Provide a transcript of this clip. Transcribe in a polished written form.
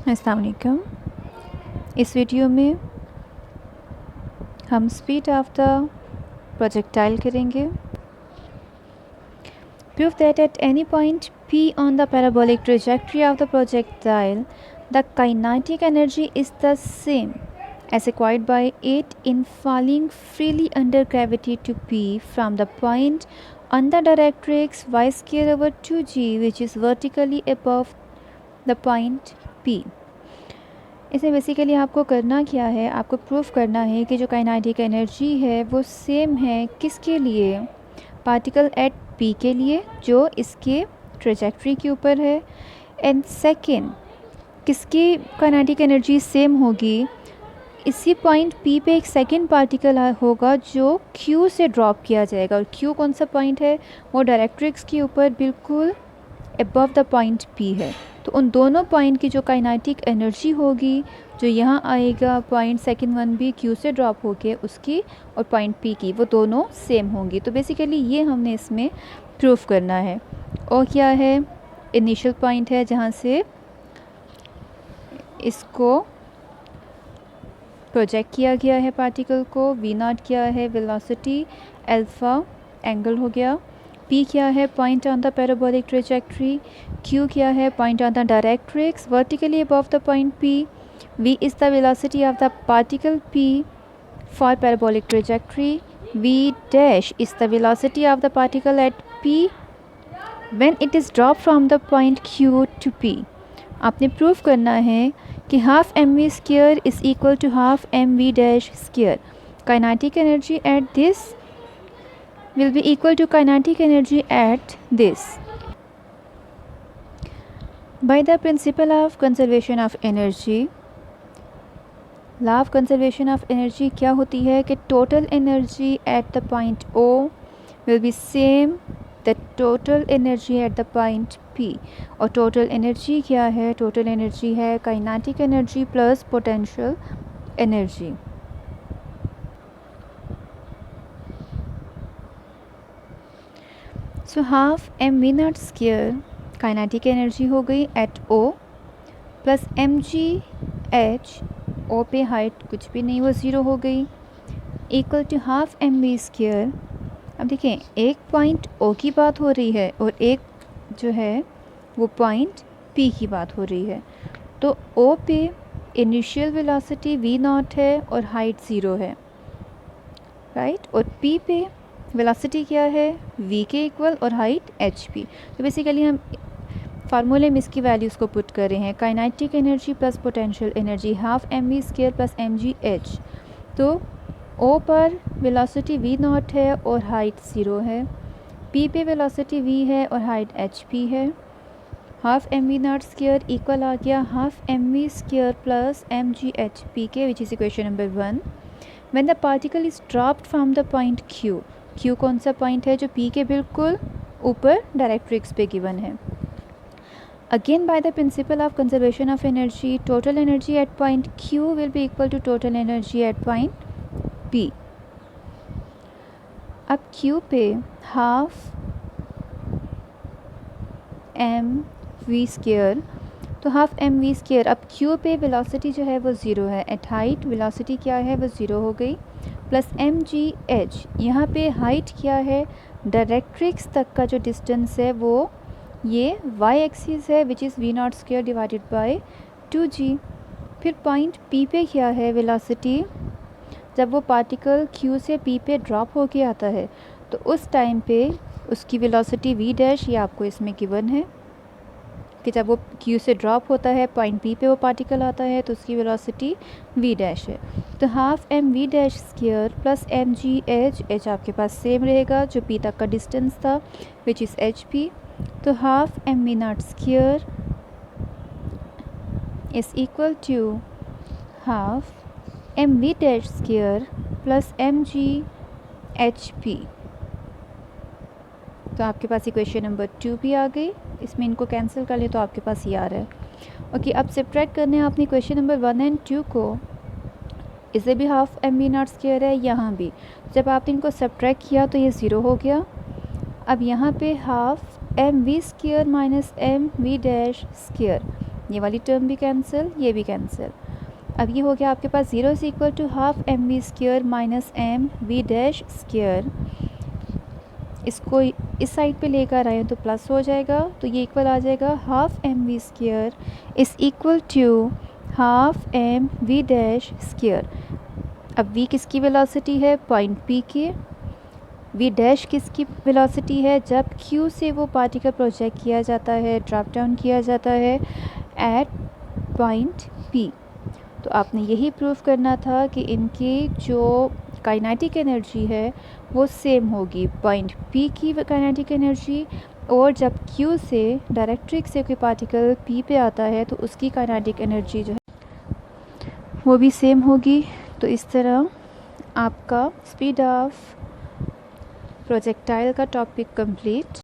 अस्सलाम वालेकुम। इस वीडियो में हम स्पीड ऑफ द प्रोजेक्टाइल करेंगे। Prove that at any point P on the parabolic trajectory of the projectile the kinetic energy is the same as acquired by it in falling freely under gravity to P from the point on the directrix y square over 2g which is vertically above the point P। इसे basically आपको करना क्या है, आपको proof करना है कि जो काइनेटिक एनर्जी है वो सेम है किसके लिए, पार्टिकल एट पी के लिए जो इसके ट्रेजेक्ट्री के ऊपर है। एंड सेकेंड, किसकी काइनेटिक एनर्जी सेम होगी, इसी पॉइंट पी पे एक सेकेंड पार्टिकल होगा जो क्यू से ड्रॉप किया जाएगा। और क्यू कौन सा पॉइंट है, वो डायरेक्ट्रिक्स के ऊपर बिल्कुल अबव द पॉइंट पी है। तो उन दोनों पॉइंट की जो काइनेटिक एनर्जी होगी, जो यहाँ आएगा पॉइंट सेकेंड वन भी क्यू से ड्रॉप होके उसकी और पॉइंट पी की, वो दोनों सेम होंगी। तो बेसिकली ये हमने इसमें प्रूफ करना है। और क्या है, इनिशियल पॉइंट है जहाँ से इसको प्रोजेक्ट किया गया है पार्टिकल को, वी नॉट क्या है वेलोसिटी, अल्फ़ा एंगल हो गया, P क्या है point on the parabolic trajectory, Q क्या है point on the directrix vertically above the point P, V is the velocity of the particle P for parabolic trajectory, V dash is the velocity of the particle at P when it is drop from the point Q to P। आपने proof करना है कि half mv square is equal to half mv dash square. Kinetic energy at this will be equal to kinetic energy at this. By the principle of conservation of energy, law of conservation of energy क्या होती है कि total energy at the point O will be same the total energy at the point P। और total energy क्या है, total energy है kinetic energy plus potential energy। So half m v not square kinetic energy हो गई at O plus m g h, O पे height कुछ भी नहीं वो ज़ीरो हो गई, equal to half m v square. अब देखें एक पॉइंट ओ की बात हो रही है और एक जो है वो पॉइंट पी की बात हो रही है। तो ओ पे इनिशियल वेलोसिटी वी नॉट है और हाइट ज़ीरो है, राइट, और पी पे वेलोसिटी क्या है, v के इक्वल और हाइट hp। तो बेसिकली हम फार्मूले में इसकी वैल्यूज़ को पुट कर रहे हैं, kinetic energy plus potential energy half m v square plus m g h. तो o पर वेलोसिटी v नॉट है और हाइट ज़ीरो है, p पे वेलोसिटी v है और हाइट hp है, half m v not square equal आ गया half m v square plus m g h p के, which is equation number 1। When the particle is dropped from the point q, Q कौन सा point है जो P के बिल्कुल ऊपर डायरेक्ट्रिक्स पे गिवन है। Again by the principle of conservation of energy, total energy at point Q will be equal to total energy at point P। अब Q पे हाफ एम वी स्क्वायर, तो हाफ एम वी स्क्वायर, अब Q पे velocity जो है वो zero है, eight height velocity क्या है वो ज़ीरो हो गई, प्लस एम जी एच, यहाँ पे हाइट क्या है, डायरेक्ट्रिक्स तक का जो डिस्टेंस है वो ये वाई एक्सिस है which is v not square divided by 2g। फिर पॉइंट पी पे क्या है वेलोसिटी, जब वो पार्टिकल क्यू से पी पे ड्रॉप होके आता है तो उस टाइम पे उसकी वेलोसिटी वी डैश, ये आपको इसमें गिवन है कि जब वो क्यू से ड्रॉप होता है पॉइंट पी पे वो पार्टिकल आता है तो उसकी वेलोसिटी वी डैश है। तो half m v dash square plus m g h, h आपके पास सेम रहेगा जो पी तक का डिस्टेंस था विच इज़ एच पी। तो half m v not square is equal to half m v dash square plus m g h p. तो आपके पास इक्वेशन नंबर 2 भी आ गई, इसमें इनको कैंसिल कर ले तो आपके पास ये आ रहा है। ओके, अब सब्ट्रैक्ट करने हैं आपने क्वेश्चन नंबर 1 एंड 2 को, इसे भी half m v not square है, यहाँ भी जब आपने इनको सब्ट्रैक्ट किया तो ये ज़ीरो हो गया। अब यहाँ पे half m v square minus m v dash square, ये वाली टर्म भी कैंसिल, ये भी कैंसिल। अब ये हो गया आपके पास 0 is equal to half m v square minus m v dash square. इसको इस साइड पे लेकर आए तो प्लस हो जाएगा, तो ये इक्वल आ जाएगा half m v square is equal to half m v dash square. अब v किसकी वेलोसिटी है, पॉइंट P की। v डैश किसकी वेलोसिटी है, जब q से वो पार्टिकल प्रोजेक्ट किया जाता है, ड्रॉप डाउन किया जाता है एट पॉइंट P। तो आपने यही प्रूफ करना था कि इनकी जो काइनेटिक एनर्जी है वो सेम होगी, पॉइंट P की काइनेटिक एनर्जी और जब q से डायरेक्ट्रिक से कोई पार्टिकल P पे आता है तो उसकी काइनेटिक एनर्जी जो है वो भी सेम होगी। तो इस तरह आपका स्पीड ऑफ प्रोजेक्टाइल का टॉपिक कंप्लीट।